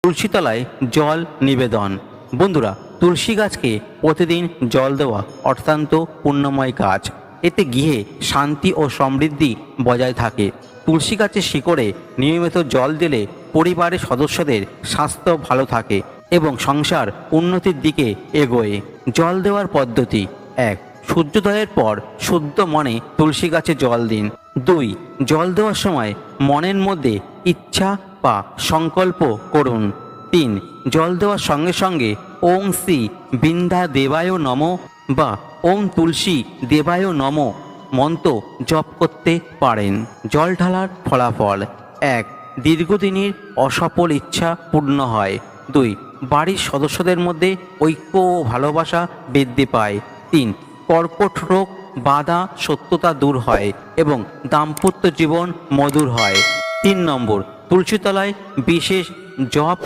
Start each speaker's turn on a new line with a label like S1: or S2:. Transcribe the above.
S1: তুলসী তলায় জল নিবেদন। বন্ধুরা, তুলসী গাছকে প্রতিদিন জল দেওয়া অত্যন্ত পুণ্যময় কাজ। এতে গৃহে শান্তি ও সমৃদ্ধি বজায় থাকে। তুলসী গাছের শিকড়ে নিয়মিত জল দিলে পরিবারের সদস্যদের স্বাস্থ্য ভালো থাকে এবং সংসার উন্নতির দিকে এগোয়। জল দেওয়ার পদ্ধতি: 1. সূর্যোদয়ের পর শুদ্ধ মনে তুলসী গাছে জল দিন। 2. জল দেওয়ার সময় মনের মধ্যে ইচ্ছা বা সংকল্প করুন। 3. জল দেওয়ার সঙ্গে সঙ্গে ওং শ্রী বৃন্দা দেবায় নমঃ বা ওং তুলসী দেবায় নমঃ মন্ত্র জপ করতে পারেন। জল ঢালার ফলাফল: 1. দীর্ঘদিনের অসফল ইচ্ছা পূর্ণ হয়। 2. বাড়ির সদস্যদের মধ্যে ঐক্য ও ভালোবাসা বৃদ্ধি পায়। 3. কর্কট রোগ বাধা সত্যতা দূর হয় এবং দাম্পত্য জীবন মধুর হয়। 3 নম্বর, তুলসী তলায় বিশেষ জপ